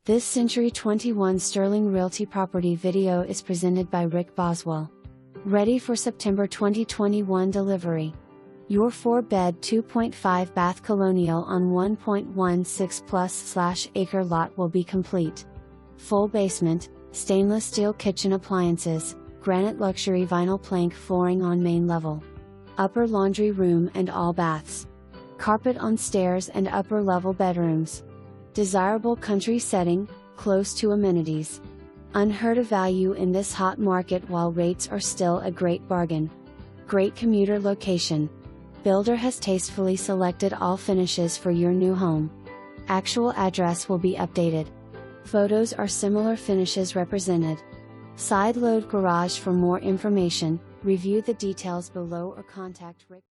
This Century 21 Sterling Realty property video is presented by Rick Boswell. Ready for September 2021 delivery. Your 4-bed 2.5-bath colonial on 1.16+/acre lot will be complete. Full basement, stainless steel kitchen appliances, granite luxury vinyl plank flooring on main level. Upper laundry room and all baths. Carpet on stairs and upper level bedrooms. Desirable country setting, close to amenities. Unheard of value in this hot market while rates are still a great bargain. Great commuter location. Builder has tastefully selected all finishes for your new home. Actual address will be updated. Photos are similar finishes represented. Side load garage. For more information, review the details below or contact Rick.